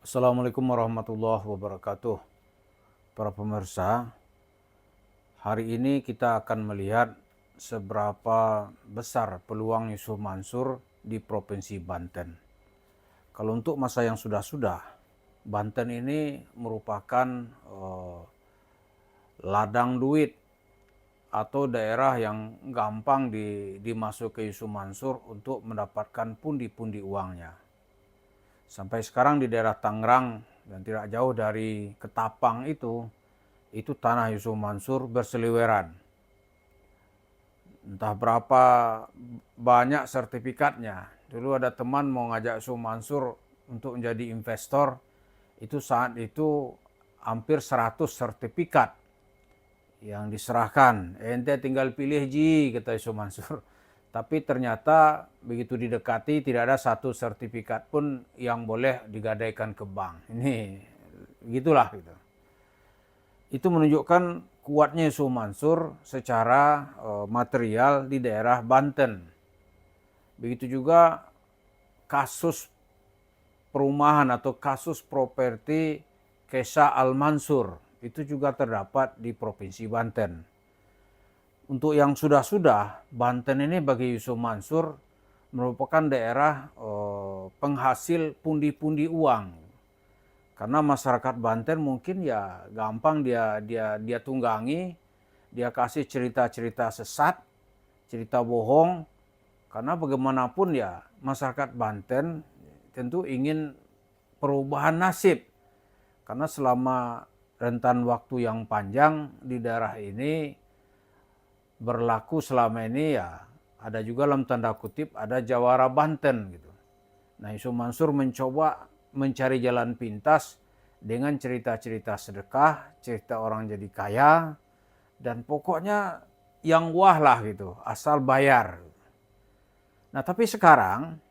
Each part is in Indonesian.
Assalamualaikum warahmatullahi wabarakatuh. Para pemirsa, hari ini kita akan melihat seberapa besar peluang Yusuf Mansur di Provinsi Banten. Kalau untuk masa yang sudah-sudah, Banten ini merupakan ladang duit atau daerah yang gampang dimasuk ke Yusuf Mansur untuk mendapatkan pundi-pundi uangnya. Sampai sekarang di daerah Tangerang dan tidak jauh dari Ketapang itu tanah Yusuf Mansur berseliweran. Entah berapa banyak sertifikatnya. Dulu ada teman mau ngajak Yusuf Mansur untuk menjadi investor, itu saat itu hampir 100 sertifikat yang diserahkan. Ente tinggal pilih ji, kata Yusuf Mansur. Tapi ternyata begitu didekati tidak ada satu sertifikat pun yang boleh digadaikan ke bank. Ini gitulah gitu. Itu menunjukkan kuatnya Yusuf Mansur secara material di daerah Banten. Begitu juga kasus perumahan atau kasus properti Kesa Al-Mansur itu juga terdapat di Provinsi Banten. Untuk yang sudah-sudah, Banten ini bagi Yusuf Mansur merupakan daerah penghasil pundi-pundi uang. Karena masyarakat Banten mungkin ya gampang dia tunggangi, dia kasih cerita-cerita sesat, cerita bohong. Karena bagaimanapun ya masyarakat Banten tentu ingin perubahan nasib. Karena selama rentan waktu yang panjang di daerah ini berlaku selama ini ya ada juga dalam tanda kutip ada jawara Banten gitu. Nah, Yusuf Mansur mencoba mencari jalan pintas dengan cerita-cerita sedekah, cerita orang jadi kaya, dan pokoknya yang wah lah gitu, asal bayar. Nah, tapi sekarang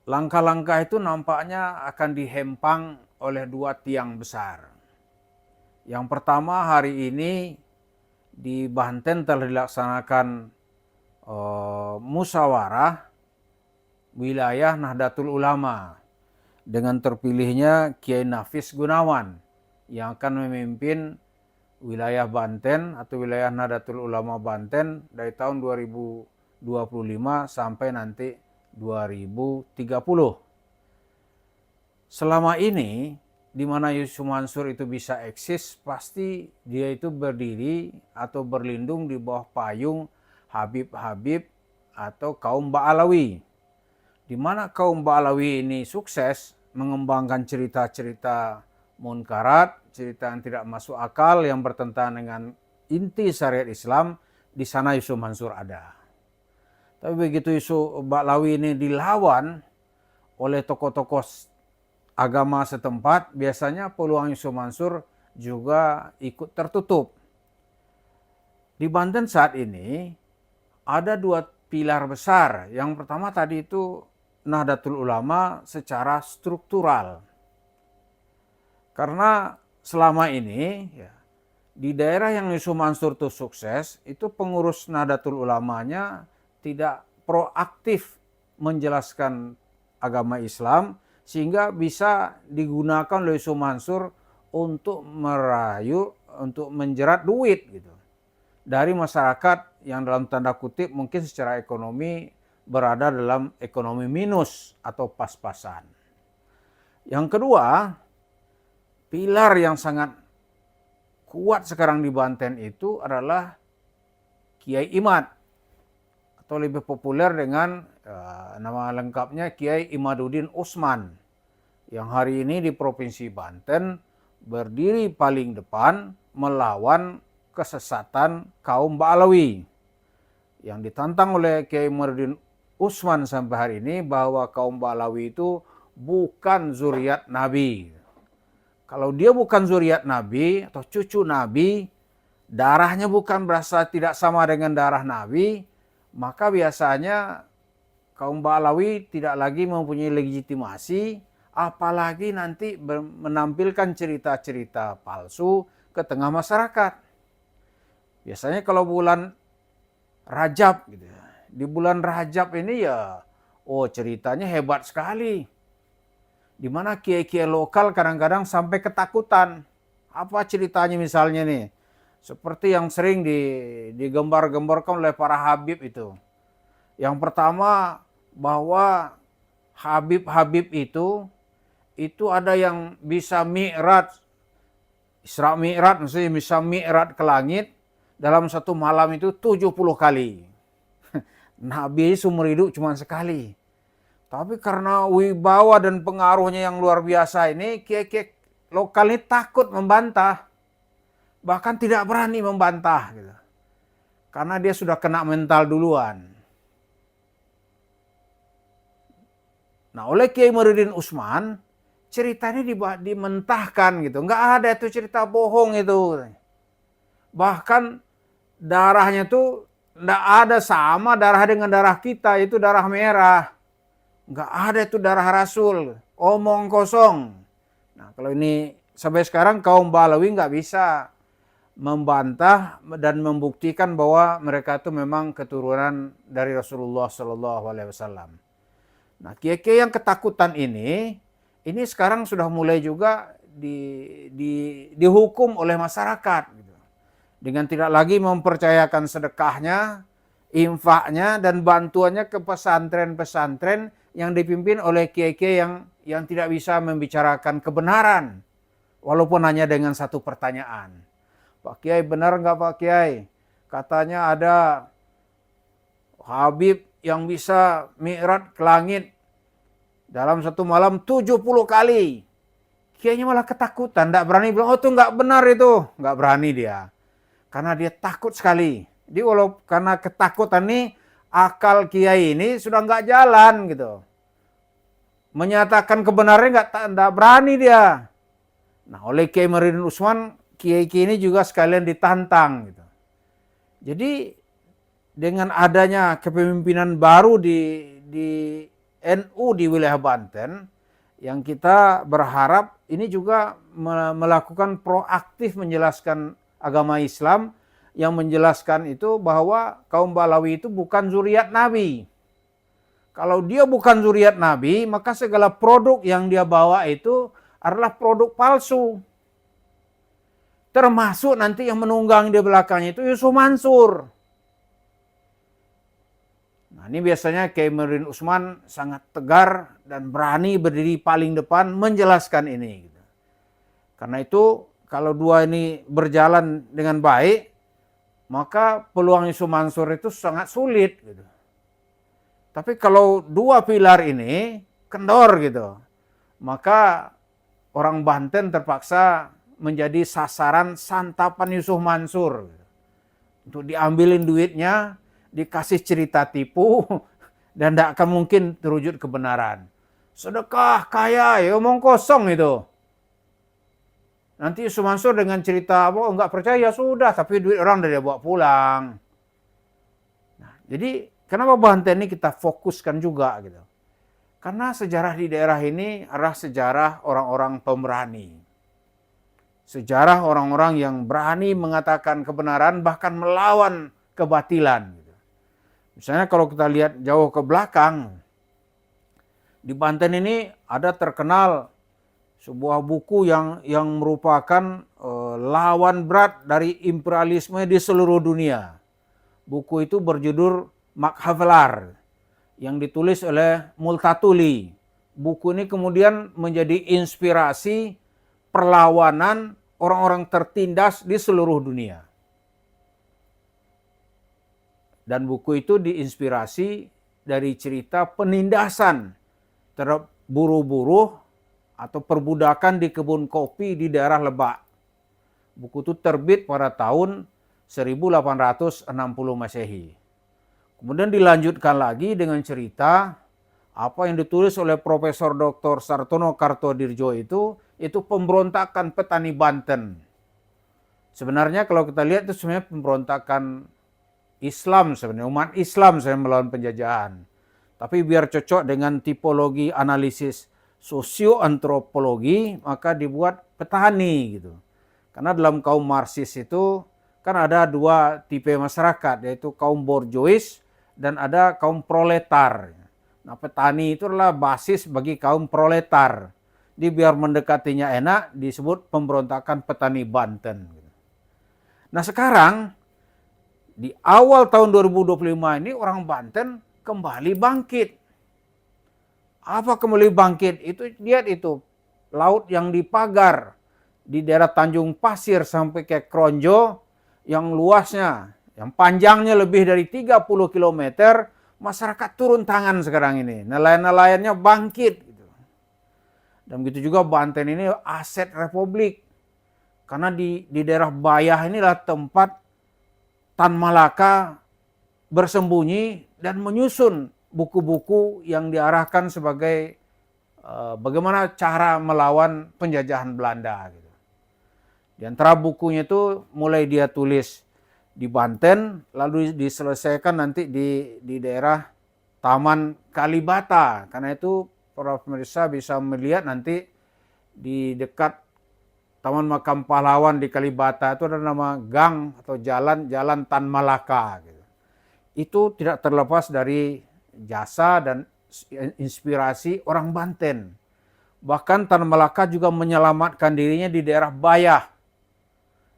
langkah-langkah itu nampaknya akan dihempang oleh dua tiang besar. Yang pertama, hari ini di Banten telah dilaksanakan musyawarah wilayah Nahdlatul Ulama dengan terpilihnya Kiai Nafis Gunawan yang akan memimpin wilayah Banten atau wilayah Nahdlatul Ulama Banten dari tahun 2025 sampai nanti 2030. Selama ini di mana Yusuf Mansur itu bisa eksis, pasti dia itu berdiri atau berlindung di bawah payung Habib-Habib atau kaum Ba'alawi. Di mana kaum Ba'alawi ini sukses mengembangkan cerita-cerita munkarat, cerita yang tidak masuk akal yang bertentangan dengan inti syariat Islam, di sana Yusuf Mansur ada. Tapi begitu Yusuf Ba'alawi ini dilawan oleh tokoh-tokoh agama setempat, biasanya peluang Yusuf Mansur juga ikut tertutup. Di Banten saat ini ada dua pilar besar. Yang pertama tadi itu Nahdlatul Ulama secara struktural. Karena selama ini ya, di daerah yang Yusuf Mansur itu sukses, itu pengurus Nahdlatul Ulamanya tidak proaktif menjelaskan agama Islam, sehingga bisa digunakan oleh Yusuf Mansur untuk merayu, untuk menjerat duit gitu dari masyarakat yang dalam tanda kutip mungkin secara ekonomi berada dalam ekonomi minus atau pas-pasan. Yang kedua, pilar yang sangat kuat sekarang di Banten itu adalah Kiai Imad atau lebih populer dengan nama lengkapnya Kiai Imaduddin Usman, yang hari ini di Provinsi Banten berdiri paling depan melawan kesesatan kaum Ba'alawi. Yang ditantang oleh Kiai Imaduddin Usman sampai hari ini bahwa kaum Ba'alawi itu bukan zuriat Nabi. Kalau dia bukan zuriat Nabi atau cucu Nabi, darahnya bukan berasal tidak sama dengan darah Nabi, maka biasanya kaum Ba'alawi tidak lagi mempunyai legitimasi, apalagi nanti menampilkan cerita-cerita palsu ke tengah masyarakat. Biasanya kalau bulan Rajab gitu ya, di bulan Rajab ini ya, oh ceritanya hebat sekali. Di mana kiai-kiai lokal kadang-kadang sampai ketakutan. Apa ceritanya misalnya nih? Seperti yang sering digembar-gemborkan oleh para habib itu. Yang pertama bahwa habib-habib itu ada yang bisa mi'raj, Isra Mi'raj, maksudnya bisa mi'raj ke langit dalam satu malam itu 70 kali. Nabi seumur hidup cuma sekali. Tapi karena wibawa dan pengaruhnya yang luar biasa ini, kiai-kiai lokal ini takut membantah. Bahkan tidak berani membantah. Gitu. Karena dia sudah kena mental duluan. Nah, oleh Kiai Muhyiddin Utsman, ceritanya dimentahkan gitu. Nggak ada itu cerita bohong itu. Bahkan darahnya tuh nggak ada sama darah dengan darah kita, itu darah merah. Nggak ada itu darah Rasul, omong kosong. Nah, kalau ini sampai sekarang kaum Balawi nggak bisa membantah dan membuktikan bahwa mereka itu memang keturunan dari Rasulullah Shallallahu Alaihi Wasallam. Nah, kiai-kiai yang ketakutan ini sekarang sudah mulai juga dihukum oleh masyarakat, gitu. Dengan tidak lagi mempercayakan sedekahnya, infaknya dan bantuannya ke pesantren-pesantren yang dipimpin oleh kiai-kiai yang tidak bisa membicarakan kebenaran, walaupun hanya dengan satu pertanyaan. Pak Kiai, benar nggak Pak Kiai? Katanya ada Habib yang bisa mi'raj ke langit dalam satu malam 70 kali. Kiainya malah ketakutan, nggak berani bilang, oh itu nggak benar itu. Nggak berani dia. Karena dia takut sekali. Jadi karena ketakutan nih, akal kiai ini sudah nggak jalan gitu. Menyatakan kebenarannya nggak berani dia. Nah, oleh Kiai Muhyiddin Utsman, kiai-kiai ini juga sekalian ditantang gitu. Jadi dengan adanya kepemimpinan baru di NU di wilayah Banten, yang kita berharap ini juga melakukan proaktif menjelaskan agama Islam, yang menjelaskan itu bahwa kaum Balawi itu bukan zuriat Nabi. Kalau dia bukan zuriat Nabi, maka segala produk yang dia bawa itu adalah produk palsu. Termasuk nanti yang menunggang di belakangnya itu Yusuf Mansur. Nah, ini biasanya Kiai Muhyiddin Utsman sangat tegar dan berani berdiri paling depan menjelaskan ini. Karena itu kalau dua ini berjalan dengan baik, maka peluang Yusuf Mansur itu sangat sulit. Gitu. Tapi kalau dua pilar ini kendor gitu, maka orang Banten terpaksa menjadi sasaran santapan Yusuf Mansur. Untuk diambilin duitnya, dikasih cerita tipu, dan tidak akan mungkin terwujud kebenaran. Sedekah, kaya, ya omong kosong itu. Nanti Yusuf Mansur dengan cerita, oh enggak percaya, sudah, tapi duit orang udah dia bawa pulang. Nah, jadi kenapa Banten ini kita fokuskan juga gitu. Karena sejarah di daerah ini adalah sejarah orang-orang pemberani. Sejarah orang-orang yang berani mengatakan kebenaran bahkan melawan kebatilan. Misalnya kalau kita lihat jauh ke belakang, di Banten ini ada terkenal sebuah buku yang merupakan lawan berat dari imperialisme di seluruh dunia. Buku itu berjudul Makhaflar yang ditulis oleh Multatuli. Buku ini kemudian menjadi inspirasi perlawanan orang-orang tertindas di seluruh dunia. Dan buku itu diinspirasi dari cerita penindasan terhadap buruh-buruh atau perbudakan di kebun kopi di daerah Lebak. Buku itu terbit pada tahun 1860 Masehi. Kemudian dilanjutkan lagi dengan cerita apa yang ditulis oleh Profesor Dr. Sartono Kartodirjo itu pemberontakan petani Banten. Sebenarnya kalau kita lihat itu sebenarnya pemberontakan Islam sebenarnya, umat Islam sebenarnya melawan penjajahan. Tapi biar cocok dengan tipologi analisis sosioantropologi, maka dibuat petani gitu. Karena dalam kaum Marxis itu kan ada dua tipe masyarakat, yaitu kaum borjuis dan ada kaum proletar. Nah, petani itu adalah basis bagi kaum proletar. biar mendekatinya enak disebut pemberontakan petani Banten. Nah sekarang di awal tahun 2025 ini orang Banten kembali bangkit. Apa kembali bangkit? Itu lihat itu laut yang dipagar di daerah Tanjung Pasir sampai ke Kronjo yang luasnya, yang panjangnya lebih dari 30 km, masyarakat turun tangan sekarang ini. Nelayan-nelayannya bangkit. Dan begitu juga Banten ini aset Republik. Karena di daerah Bayah inilah tempat Tan Malaka bersembunyi dan menyusun buku-buku yang diarahkan sebagai bagaimana cara melawan penjajahan Belanda. Gitu. Di antara bukunya itu mulai dia tulis di Banten, lalu diselesaikan nanti di daerah Taman Kalibata. Karena itu para pemirsa bisa melihat nanti di dekat Taman Makam Pahlawan di Kalibata itu ada nama gang atau jalan Tan Malaka. Gitu. Itu tidak terlepas dari jasa dan inspirasi orang Banten. Bahkan Tan Malaka juga menyelamatkan dirinya di daerah Bayah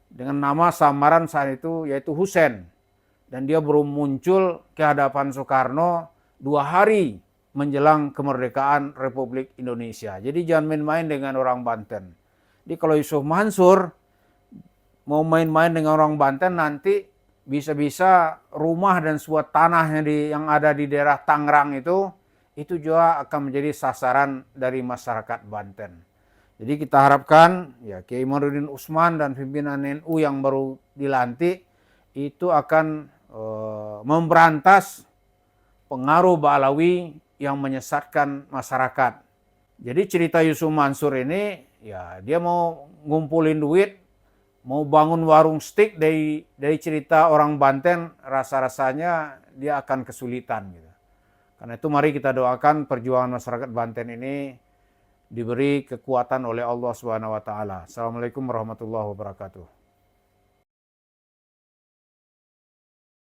dengan nama samaran saat itu yaitu Husen. Dan dia baru muncul ke hadapan Soekarno 2 hari menjelang kemerdekaan Republik Indonesia. Jadi jangan main-main dengan orang Banten. Jadi kalau Yusuf Mansur mau main-main dengan orang Banten nanti bisa-bisa rumah dan sebuah tanah yang ada di daerah Tangerang itu juga akan menjadi sasaran dari masyarakat Banten. Jadi kita harapkan ya Kiai Imaduddin Utsman dan pimpinan NU yang baru dilantik itu akan memberantas pengaruh Ba'alawi yang menyesatkan masyarakat. Jadi cerita Yusuf Mansur ini ya dia mau ngumpulin duit, mau bangun warung steak dari cerita orang Banten, rasa-rasanya dia akan kesulitan gitu. Karena itu mari kita doakan perjuangan masyarakat Banten ini diberi kekuatan oleh Allah Subhanahu wa taala. Assalamualaikum warahmatullahi wabarakatuh.